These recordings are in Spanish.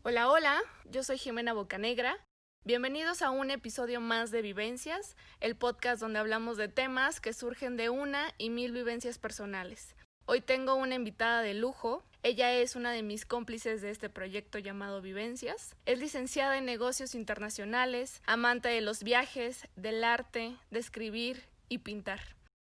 Hola, hola, yo soy Jimena Bocanegra. Bienvenidos a un episodio más de Vivencias, el podcast donde hablamos de temas que surgen de una y mil vivencias personales. Hoy tengo una invitada de lujo. Ella es una de mis cómplices de este proyecto llamado Vivencias. Es licenciada en negocios internacionales, amante de los viajes, del arte, de escribir y pintar.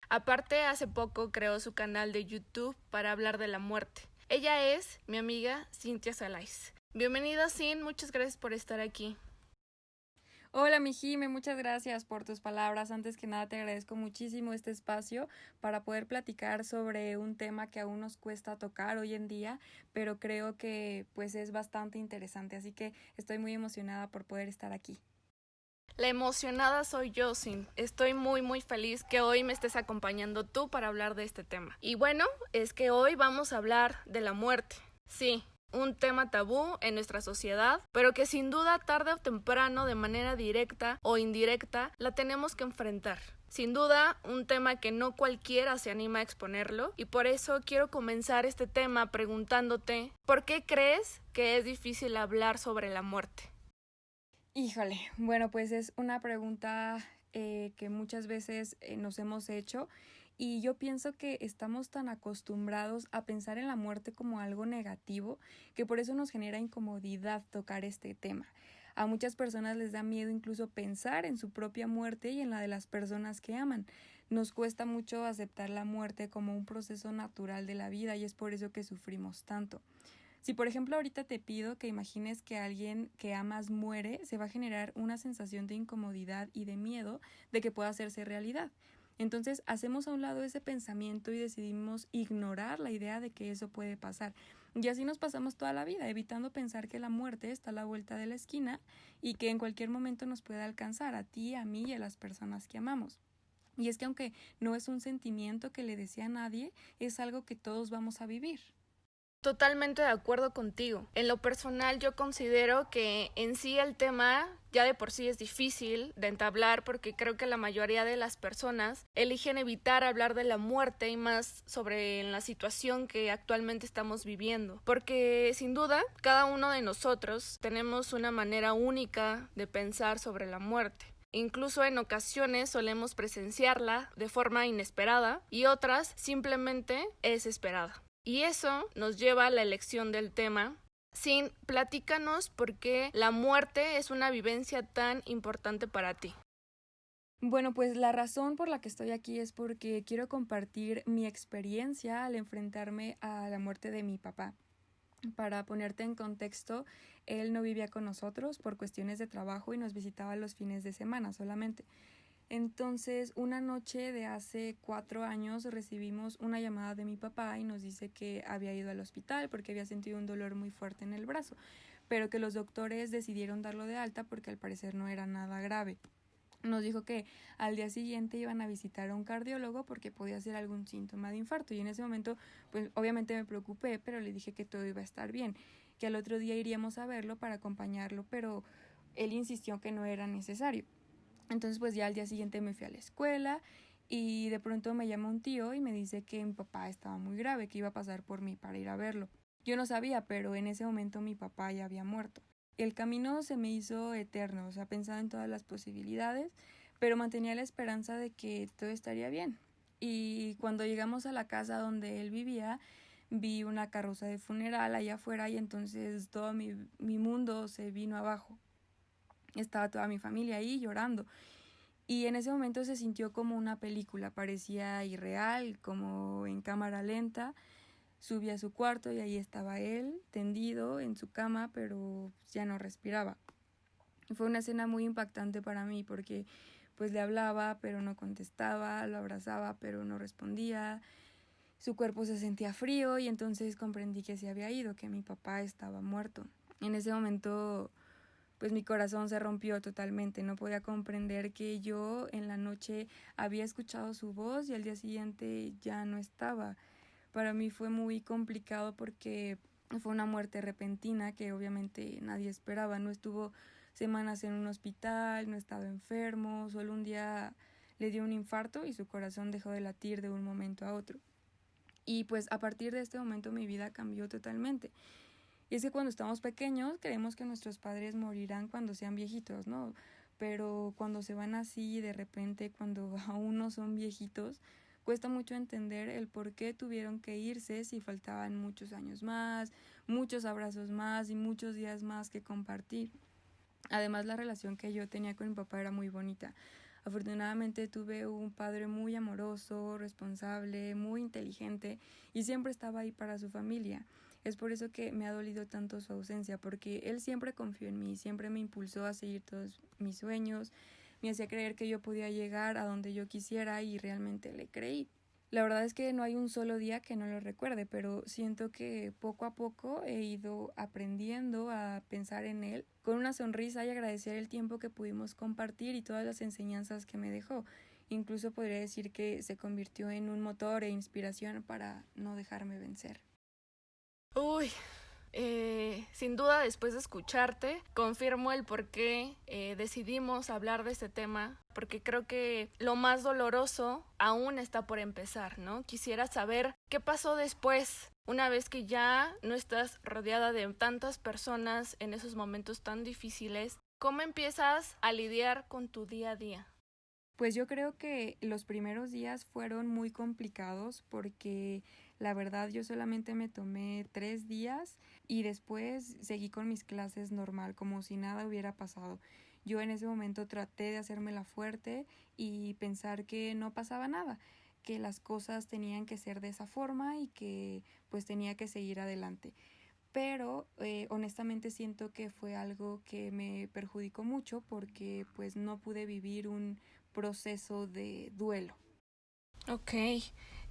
Aparte, hace poco creó su canal de YouTube para hablar de la muerte. Ella es mi amiga Cintia Salais. Bienvenida, Sin, muchas gracias por estar aquí. Hola, mi Jime, muchas gracias por tus palabras. Antes que nada, te agradezco muchísimo este espacio para poder platicar sobre un tema que aún nos cuesta tocar hoy en día, pero creo que pues es bastante interesante, así que estoy muy emocionada por poder estar aquí. La emocionada soy yo, Sin. Estoy muy feliz que hoy me estés acompañando tú para hablar de este tema. Y bueno, es que hoy vamos a hablar de la muerte. Sí, un tema tabú en nuestra sociedad, pero que sin duda tarde o temprano, de manera directa o indirecta, la tenemos que enfrentar. Sin duda, un tema que no cualquiera se anima a exponerlo, y por eso quiero comenzar este tema preguntándote, ¿por qué crees que es difícil hablar sobre la muerte? Híjole, bueno, pues es una pregunta que muchas veces nos hemos hecho y yo pienso que estamos tan acostumbrados a pensar en la muerte como algo negativo que por eso nos genera incomodidad tocar este tema. A muchas personas les da miedo incluso pensar en su propia muerte y en la de las personas que aman. Nos cuesta mucho aceptar la muerte como un proceso natural de la vida y es por eso que sufrimos tanto. Si por ejemplo ahorita te pido que imagines que alguien que amas muere, se va a generar una sensación de incomodidad y de miedo de que pueda hacerse realidad. Entonces hacemos a un lado ese pensamiento y decidimos ignorar la idea de que eso puede pasar. Y así nos pasamos toda la vida, evitando pensar que la muerte está a la vuelta de la esquina y que en cualquier momento nos puede alcanzar a ti, a mí y a las personas que amamos. Y es que aunque no es un sentimiento que le desea a nadie, es algo que todos vamos a vivir. Totalmente de acuerdo contigo. En lo personal, yo considero que en sí el tema ya de por sí es difícil de entablar, porque creo que la mayoría de las personas eligen evitar hablar de la muerte y más sobre la situación que actualmente estamos viviendo, porque sin duda cada uno de nosotros tenemos una manera única de pensar sobre la muerte. Incluso en ocasiones solemos presenciarla de forma inesperada y otras simplemente es esperada. Y eso nos lleva a la elección del tema. Sin, platícanos por qué la muerte es una vivencia tan importante para ti. Bueno, pues la razón por la que estoy aquí es porque quiero compartir mi experiencia al enfrentarme a la muerte de mi papá. Para ponerte en contexto, él no vivía con nosotros por cuestiones de trabajo y nos visitaba los fines de semana solamente. Entonces, una noche de hace 4 años recibimos una llamada de mi papá y nos dice que había ido al hospital porque había sentido un dolor muy fuerte en el brazo, pero que los doctores decidieron darlo de alta porque al parecer no era nada grave. Nos dijo que al día siguiente iban a visitar a un cardiólogo porque podía ser algún síntoma de infarto y en ese momento pues obviamente me preocupé, pero le dije que todo iba a estar bien, que al otro día iríamos a verlo para acompañarlo, pero él insistió que no era necesario. Entonces pues ya al día siguiente me fui a la escuela y de pronto me llama un tío y me dice que mi papá estaba muy grave, que iba a pasar por mí para ir a verlo. Yo no sabía, pero en ese momento mi papá ya había muerto. El camino se me hizo eterno, o sea, pensaba en todas las posibilidades, pero mantenía la esperanza de que todo estaría bien. Y cuando llegamos a la casa donde él vivía, vi una carroza de funeral allá afuera y entonces todo mi mundo se vino abajo. Estaba toda mi familia ahí llorando. Y en ese momento se sintió como una película, parecía irreal, como en cámara lenta. Subí a su cuarto y ahí estaba él, tendido en su cama, pero ya no respiraba. Fue una escena muy impactante para mí porque pues le hablaba pero no contestaba, lo abrazaba pero no respondía, su cuerpo se sentía frío y entonces comprendí que se había ido, que mi papá estaba muerto. En ese momento pues mi corazón se rompió totalmente, no podía comprender que yo en la noche había escuchado su voz y al día siguiente ya no estaba. Para mí fue muy complicado porque fue una muerte repentina que obviamente nadie esperaba, no estuvo semanas en un hospital, no estaba enfermo, solo un día le dio un infarto y su corazón dejó de latir de un momento a otro. Y pues a partir de este momento mi vida cambió totalmente. Y es que cuando estamos pequeños creemos que nuestros padres morirán cuando sean viejitos, ¿no? Pero cuando se van así de repente, cuando aún no son viejitos, cuesta mucho entender el por qué tuvieron que irse si faltaban muchos años más, muchos abrazos más y muchos días más que compartir. Además, la relación que yo tenía con mi papá era muy bonita. Afortunadamente tuve un padre muy amoroso, responsable, muy inteligente y siempre estaba ahí para su familia. Es por eso que me ha dolido tanto su ausencia, porque él siempre confió en mí, siempre me impulsó a seguir todos mis sueños, me hacía creer que yo podía llegar a donde yo quisiera y realmente le creí. La verdad es que no hay un solo día que no lo recuerde, pero siento que poco a poco he ido aprendiendo a pensar en él con una sonrisa y agradecer el tiempo que pudimos compartir y todas las enseñanzas que me dejó. Incluso podría decir que se convirtió en un motor e inspiración para no dejarme vencer. Uy, sin duda después de escucharte, confirmo el por qué decidimos hablar de este tema, porque creo que lo más doloroso aún está por empezar, ¿no? Quisiera saber qué pasó después, una vez que ya no estás rodeada de tantas personas en esos momentos tan difíciles, ¿cómo empiezas a lidiar con tu día a día? Pues yo creo que los primeros días fueron muy complicados porque la verdad yo solamente me tomé 3 días y después seguí con mis clases normal, como si nada hubiera pasado. Yo en ese momento traté de hacérmela fuerte y pensar que no pasaba nada, que las cosas tenían que ser de esa forma y que pues tenía que seguir adelante. Pero honestamente siento que fue algo que me perjudicó mucho porque pues no pude vivir un proceso de duelo. Ok,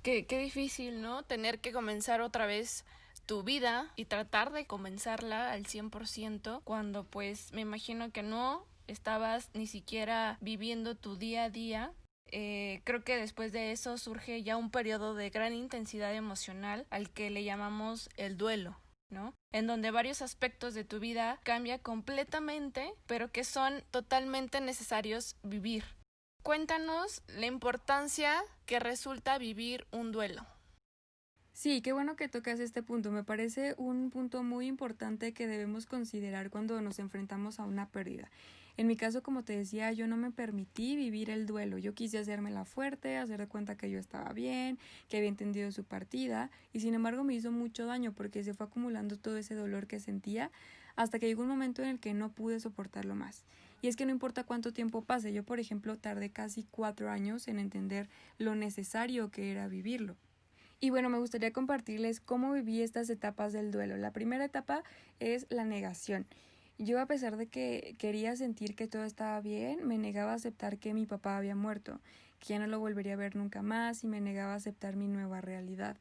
qué difícil, ¿no? Tener que comenzar otra vez tu vida y tratar de comenzarla al 100% cuando pues me imagino que no estabas ni siquiera viviendo tu día a día. Creo que después de eso surge ya un periodo de gran intensidad emocional al que le llamamos el duelo, ¿no? En donde varios aspectos de tu vida cambian completamente, pero que son totalmente necesarios vivir. Cuéntanos la importancia que resulta vivir un duelo. Sí, qué bueno que tocas este punto. Me parece un punto muy importante que debemos considerar cuando nos enfrentamos a una pérdida. En mi caso, como te decía, yo no me permití vivir el duelo. Yo quise hacérmela fuerte, hacer de cuenta que yo estaba bien, que había entendido su partida, y sin embargo me hizo mucho daño porque se fue acumulando todo ese dolor que sentía hasta que llegó un momento en el que no pude soportarlo más. Y es que no importa cuánto tiempo pase, yo por ejemplo tardé casi 4 años en entender lo necesario que era vivirlo. Y bueno, me gustaría compartirles cómo viví estas etapas del duelo. La primera etapa es la negación. Yo, a pesar de que quería sentir que todo estaba bien, me negaba a aceptar que mi papá había muerto, que ya no lo volvería a ver nunca más y me negaba a aceptar mi nueva realidad.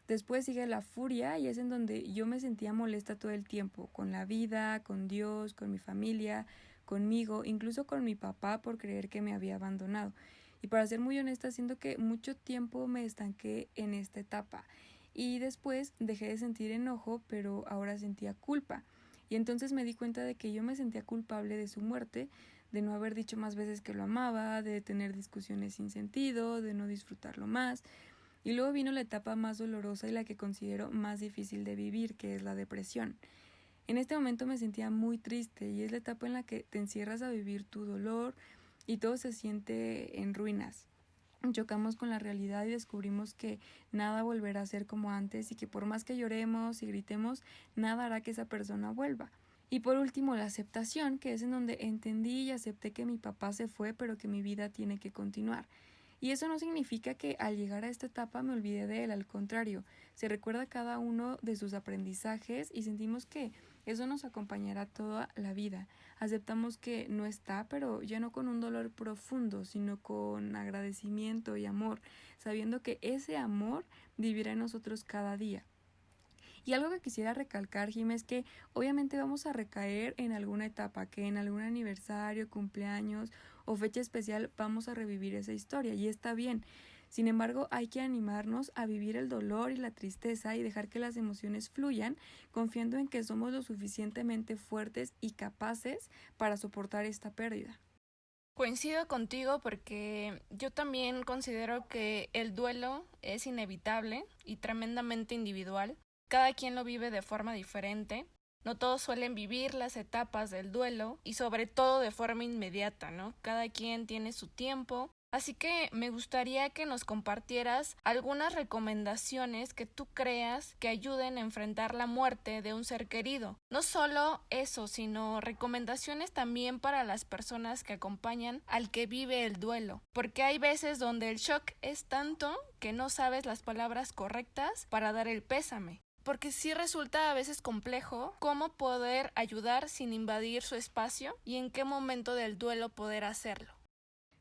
Después sigue la furia y es en donde yo me sentía molesta todo el tiempo, con la vida, con Dios, con mi familia, conmigo, incluso con mi papá por creer que me había abandonado. Y para ser muy honesta, siento que mucho tiempo me estanqué en esta etapa. Y después dejé de sentir enojo, pero ahora sentía culpa. Y entonces me di cuenta de que yo me sentía culpable de su muerte, de no haber dicho más veces que lo amaba, de tener discusiones sin sentido, de no disfrutarlo más. Y luego vino la etapa más dolorosa y la que considero más difícil de vivir, que es la depresión. En este momento me sentía muy triste y es la etapa en la que te encierras a vivir tu dolor y todo se siente en ruinas. Chocamos con la realidad y descubrimos que nada volverá a ser como antes y que por más que lloremos y gritemos, nada hará que esa persona vuelva. Y por último, la aceptación, que es en donde entendí y acepté que mi papá se fue, pero que mi vida tiene que continuar. Y eso no significa que al llegar a esta etapa me olvidé de él, al contrario, se recuerda cada uno de sus aprendizajes y sentimos que eso nos acompañará toda la vida. Aceptamos que no está, pero ya no con un dolor profundo, sino con agradecimiento y amor, sabiendo que ese amor vivirá en nosotros cada día. Y algo que quisiera recalcar, Jim, es que obviamente vamos a recaer en alguna etapa, que en algún aniversario, cumpleaños o fecha especial vamos a revivir esa historia y está bien. Sin embargo, hay que animarnos a vivir el dolor y la tristeza y dejar que las emociones fluyan, confiando en que somos lo suficientemente fuertes y capaces para soportar esta pérdida. Coincido contigo porque yo también considero que el duelo es inevitable y tremendamente individual. Cada quien lo vive de forma diferente. No todos suelen vivir las etapas del duelo y sobre todo de forma inmediata, ¿no? Cada quien tiene su tiempo. Así que me gustaría que nos compartieras algunas recomendaciones que tú creas que ayuden a enfrentar la muerte de un ser querido. No solo eso, sino recomendaciones también para las personas que acompañan al que vive el duelo. Porque hay veces donde el shock es tanto que no sabes las palabras correctas para dar el pésame. Porque sí resulta a veces complejo cómo poder ayudar sin invadir su espacio y en qué momento del duelo poder hacerlo.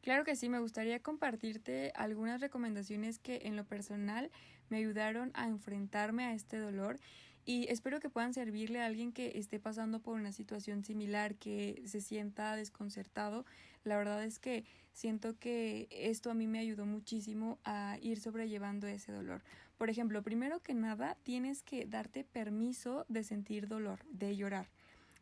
Claro que sí, me gustaría compartirte algunas recomendaciones que en lo personal me ayudaron a enfrentarme a este dolor y espero que puedan servirle a alguien que esté pasando por una situación similar, que se sienta desconcertado. La verdad es que siento que esto a mí me ayudó muchísimo a ir sobrellevando ese dolor. Por ejemplo, primero que nada, tienes que darte permiso de sentir dolor, de llorar.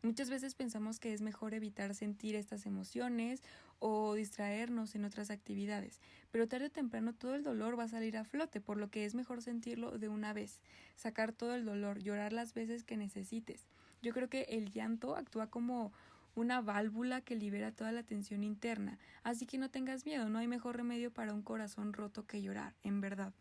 Muchas veces pensamos que es mejor evitar sentir estas emociones o distraernos en otras actividades, pero tarde o temprano todo el dolor va a salir a flote, por lo que es mejor sentirlo de una vez, sacar todo el dolor, llorar las veces que necesites. Yo creo que el llanto actúa como una válvula que libera toda la tensión interna, así que no tengas miedo, no hay mejor remedio para un corazón roto que llorar, en verdad.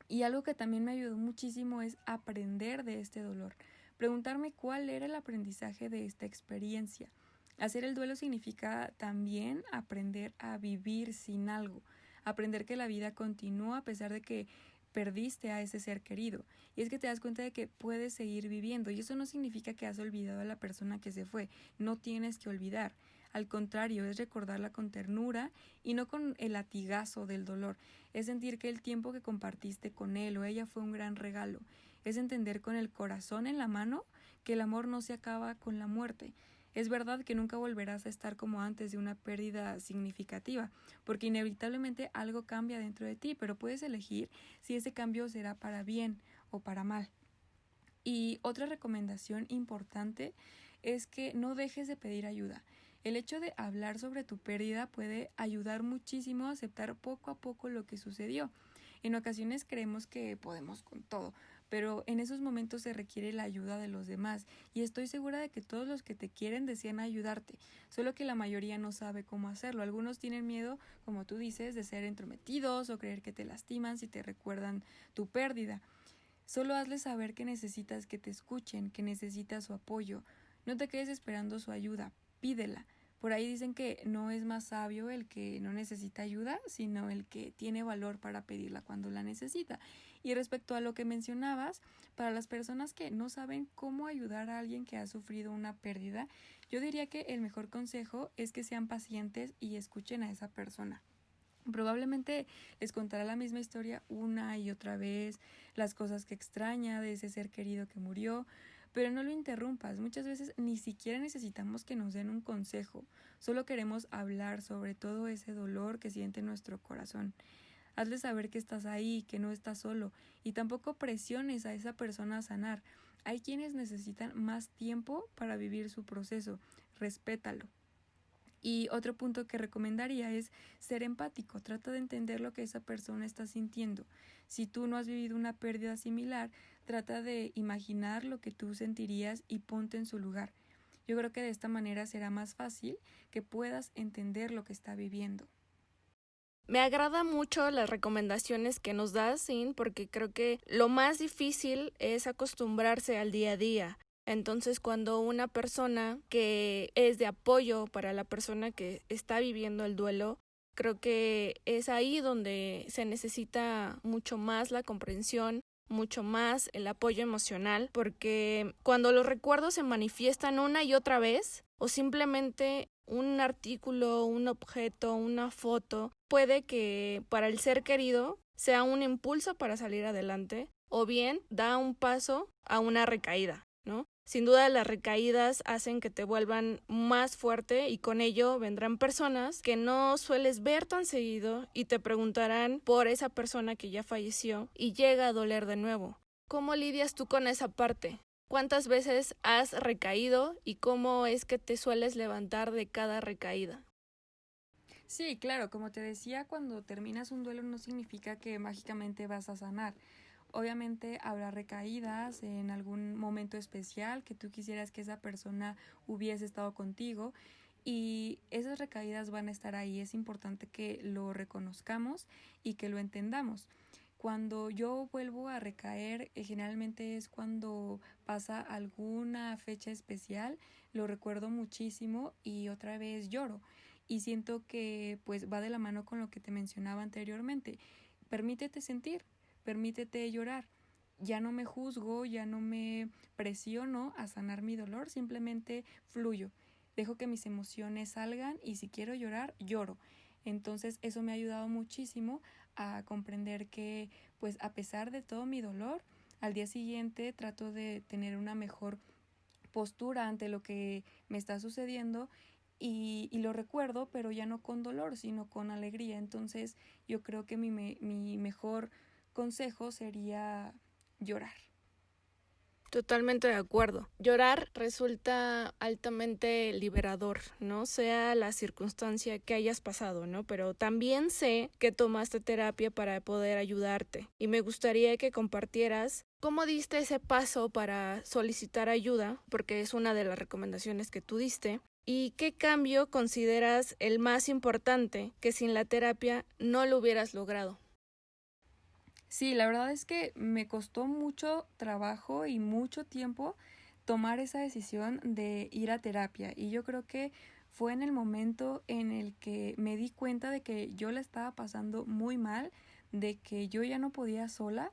Y algo que también me ayudó muchísimo es aprender de este dolor. Preguntarme cuál era el aprendizaje de esta experiencia. Hacer el duelo significa también aprender a vivir sin algo, aprender que la vida continúa a pesar de que perdiste a ese ser querido. Y es que te das cuenta de que puedes seguir viviendo y eso no significa que has olvidado a la persona que se fue, no tienes que olvidar. Al contrario, es recordarla con ternura y no con el latigazo del dolor. Es sentir que el tiempo que compartiste con él o ella fue un gran regalo. Es entender con el corazón en la mano que el amor no se acaba con la muerte. Es verdad que nunca volverás a estar como antes de una pérdida significativa, porque inevitablemente algo cambia dentro de ti, pero puedes elegir si ese cambio será para bien o para mal. Y otra recomendación importante es que no dejes de pedir ayuda. El hecho de hablar sobre tu pérdida puede ayudar muchísimo a aceptar poco a poco lo que sucedió. En ocasiones creemos que podemos con todo, pero en esos momentos se requiere la ayuda de los demás y estoy segura de que todos los que te quieren desean ayudarte, solo que la mayoría no sabe cómo hacerlo. Algunos tienen miedo, como tú dices, de ser entrometidos o creer que te lastiman si te recuerdan tu pérdida. Solo hazles saber que necesitas que te escuchen, que necesitas su apoyo. No te quedes esperando su ayuda, pídela. Por ahí dicen que no es más sabio el que no necesita ayuda, sino el que tiene valor para pedirla cuando la necesita. Y respecto a lo que mencionabas, para las personas que no saben cómo ayudar a alguien que ha sufrido una pérdida, yo diría que el mejor consejo es que sean pacientes y escuchen a esa persona. Probablemente les contará la misma historia una y otra vez, las cosas que extraña de ese ser querido que murió, pero no lo interrumpas. Muchas veces ni siquiera necesitamos que nos den un consejo, solo queremos hablar sobre todo ese dolor que siente nuestro corazón. Hazle saber que estás ahí, que no estás solo, y tampoco presiones a esa persona a sanar. Hay quienes necesitan más tiempo para vivir su proceso, respétalo. Y otro punto que recomendaría es ser empático, trata de entender lo que esa persona está sintiendo. Si tú no has vivido una pérdida similar, trata de imaginar lo que tú sentirías y ponte en su lugar. Yo creo que de esta manera será más fácil que puedas entender lo que está viviendo. Me agrada mucho las recomendaciones que nos das, Sin, porque creo que lo más difícil es acostumbrarse al día a día. Entonces, cuando una persona que es de apoyo para la persona que está viviendo el duelo, creo que es ahí donde se necesita mucho más la comprensión, mucho más el apoyo emocional, porque cuando los recuerdos se manifiestan una y otra vez, o simplemente un artículo, un objeto, una foto, puede que para el ser querido sea un impulso para salir adelante, o bien da un paso a una recaída, ¿no? Sin duda las recaídas hacen que te vuelvan más fuerte y con ello vendrán personas que no sueles ver tan seguido y te preguntarán por esa persona que ya falleció y llega a doler de nuevo. ¿Cómo lidias tú con esa parte? ¿Cuántas veces has recaído y cómo es que te sueles levantar de cada recaída? Sí, claro, como te decía, cuando terminas un duelo no significa que mágicamente vas a sanar. obviamente habrá recaídas en algún momento especial que tú quisieras que esa persona hubiese estado contigo y esas recaídas van a estar ahí. Es importante que lo reconozcamos y que lo entendamos. Cuando yo vuelvo a recaer, generalmente es cuando pasa alguna fecha especial, lo recuerdo muchísimo y otra vez lloro. Y siento que pues va de la mano con lo que te mencionaba anteriormente. Permítete sentir, permítete llorar. Ya no me juzgo, ya no me presiono a sanar mi dolor, simplemente fluyo. Dejo que mis emociones salgan y si quiero llorar, lloro. Entonces eso me ha ayudado muchísimo a comprender que pues a pesar de todo mi dolor, al día siguiente trato de tener una mejor postura ante lo que me está sucediendo y lo recuerdo, pero ya no con dolor, sino con alegría. Entonces yo creo que mi mejor consejo sería llorar. Totalmente de acuerdo. Llorar resulta altamente liberador, ¿no? Sea la circunstancia que hayas pasado, ¿no? Pero también sé que tomaste terapia para poder ayudarte. Y me gustaría que compartieras cómo diste ese paso para solicitar ayuda, porque es una de las recomendaciones que tú diste. ¿Y qué cambio consideras el más importante que sin la terapia no lo hubieras logrado? Sí, la verdad es que me costó mucho trabajo y mucho tiempo tomar esa decisión de ir a terapia y yo creo que fue en el momento en el que me di cuenta de que yo la estaba pasando muy mal, de que yo ya no podía sola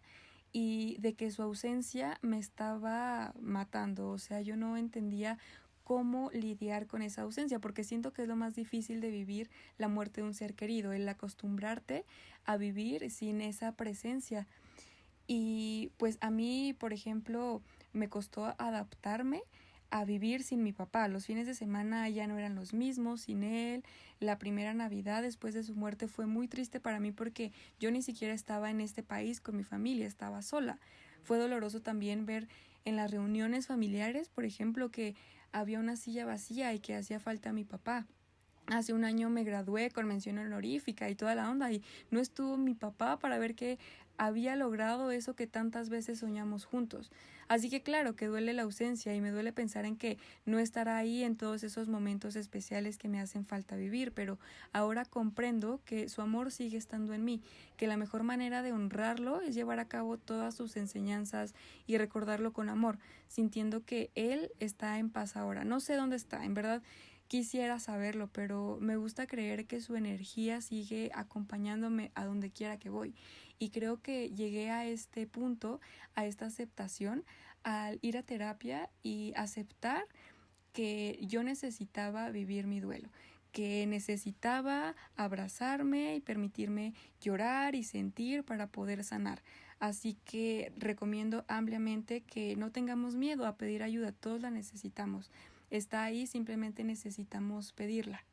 y de que su ausencia me estaba matando, o sea, yo no entendía cómo lidiar con esa ausencia, porque siento que es lo más difícil de vivir la muerte de un ser querido, el acostumbrarte a vivir sin esa presencia. Y pues a mí, por ejemplo, me costó adaptarme a vivir sin mi papá. Los fines de semana ya no eran los mismos sin él. La primera Navidad después de su muerte fue muy triste para mí porque yo ni siquiera estaba en este país con mi familia, estaba sola. Fue doloroso también ver en las reuniones familiares, por ejemplo, que había una silla vacía y que hacía falta mi papá. Hace un año me gradué con mención honorífica y toda la onda y no estuvo mi papá para ver que había logrado eso que tantas veces soñamos juntos. Así que claro que duele la ausencia y me duele pensar en que no estará ahí en todos esos momentos especiales que me hacen falta vivir, pero ahora comprendo que su amor sigue estando en mí, que la mejor manera de honrarlo es llevar a cabo todas sus enseñanzas y recordarlo con amor, sintiendo que él está en paz ahora. No sé dónde está, en verdad. Quisiera saberlo, pero me gusta creer que su energía sigue acompañándome a donde quiera que voy. Y creo que llegué a este punto, a esta aceptación, al ir a terapia y aceptar que yo necesitaba vivir mi duelo, que necesitaba abrazarme y permitirme llorar y sentir para poder sanar. Así que recomiendo ampliamente que no tengamos miedo a pedir ayuda, todos la necesitamos. Está ahí, simplemente necesitamos pedirla.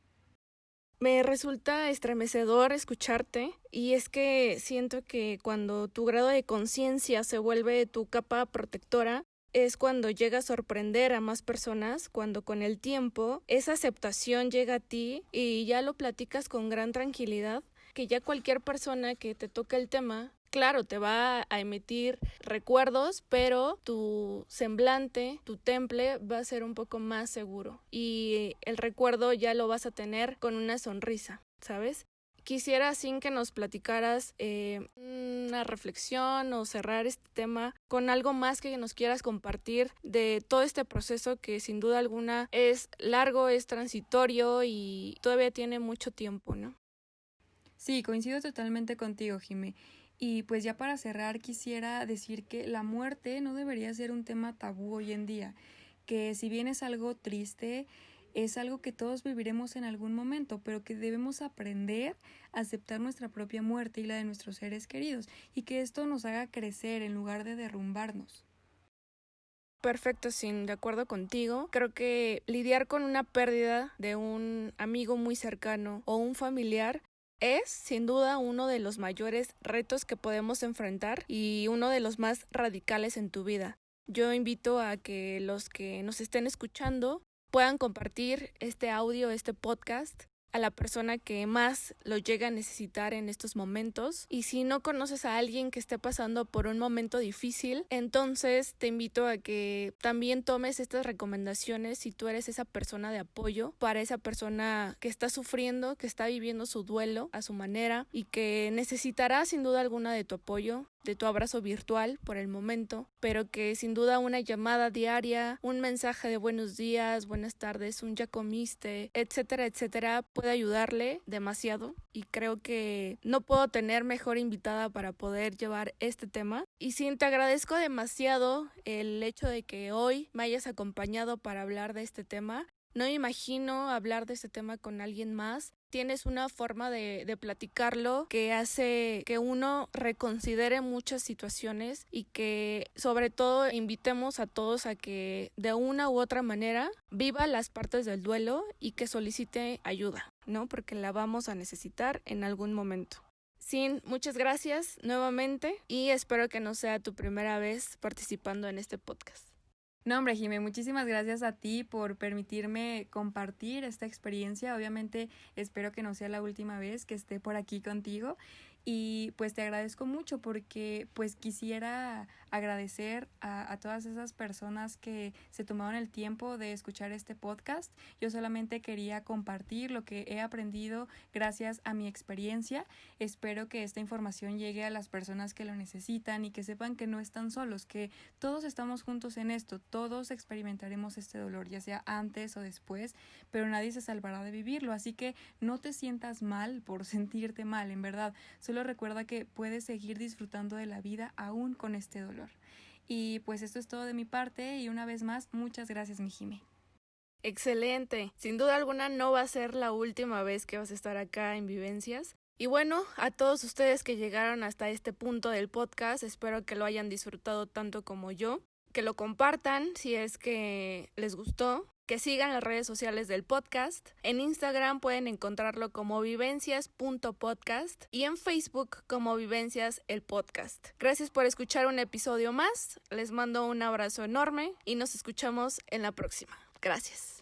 Me resulta estremecedor escucharte y es que siento que cuando tu grado de conciencia se vuelve tu capa protectora, es cuando llega a sorprender a más personas, cuando con el tiempo esa aceptación llega a ti y ya lo platicas con gran tranquilidad, que ya cualquier persona que te toque el tema, claro, te va a emitir recuerdos, pero tu semblante, tu temple va a ser un poco más seguro y el recuerdo ya lo vas a tener con una sonrisa, ¿sabes? Quisiera sin que nos platicaras una reflexión o cerrar este tema con algo más que nos quieras compartir de todo este proceso que sin duda alguna es largo, es transitorio y todavía tiene mucho tiempo, ¿no? Sí, coincido totalmente contigo, Jimé. Y pues ya para cerrar quisiera decir que la muerte no debería ser un tema tabú hoy en día, que si bien es algo triste, es algo que todos viviremos en algún momento, pero que debemos aprender a aceptar nuestra propia muerte y la de nuestros seres queridos, y que esto nos haga crecer en lugar de derrumbarnos. Perfecto, Sin, de acuerdo contigo. Creo que lidiar con una pérdida de un amigo muy cercano o un familiar es, sin duda, uno de los mayores retos que podemos enfrentar y uno de los más radicales en tu vida. Yo invito a que los que nos estén escuchando puedan compartir este audio, este podcast, a la persona que más lo llega a necesitar en estos momentos. Y si no conoces a alguien que esté pasando por un momento difícil, entonces te invito a que también tomes estas recomendaciones si tú eres esa persona de apoyo para esa persona que está sufriendo, que está viviendo su duelo a su manera y que necesitará sin duda alguna de tu apoyo, de tu abrazo virtual por el momento, pero que sin duda una llamada diaria, un mensaje de buenos días, buenas tardes, un ya comiste, etcétera, etcétera, puede ayudarle demasiado. Y creo que no puedo tener mejor invitada para poder llevar este tema. Y sí, te agradezco demasiado el hecho de que hoy me hayas acompañado para hablar de este tema. No me imagino hablar de este tema con alguien más. Tienes una forma de platicarlo que hace que uno reconsidere muchas situaciones y que sobre todo invitemos a todos a que de una u otra manera viva las partes del duelo y que solicite ayuda, ¿no? Porque la vamos a necesitar en algún momento. Sin, muchas gracias nuevamente y espero que no sea tu primera vez participando en este podcast. No, hombre, Jimé, muchísimas gracias a ti por permitirme compartir esta experiencia. Obviamente espero que no sea la última vez que esté por aquí contigo. Y pues te agradezco mucho porque pues quisiera agradecer a todas esas personas que se tomaron el tiempo de escuchar este podcast. Yo solamente quería compartir lo que he aprendido gracias a mi experiencia. Espero que esta información llegue a las personas que lo necesitan y que sepan que no están solos, que todos estamos juntos en esto, todos experimentaremos este dolor, ya sea antes o después, pero nadie se salvará de vivirlo. Así que no te sientas mal por sentirte mal, en verdad. Solo recuerda que puedes seguir disfrutando de la vida aún con este dolor. Y pues esto es todo de mi parte y una vez más, muchas gracias, mi Jimé. Excelente. Sin duda alguna no va a ser la última vez que vas a estar acá en Vivencias. Y bueno, a todos ustedes que llegaron hasta este punto del podcast, espero que lo hayan disfrutado tanto como yo. Que lo compartan si es que les gustó. Que sigan las redes sociales del podcast. En Instagram pueden encontrarlo como vivencias.podcast y en Facebook como Vivencias el Podcast. Gracias por escuchar un episodio más. Les mando un abrazo enorme y nos escuchamos en la próxima. Gracias.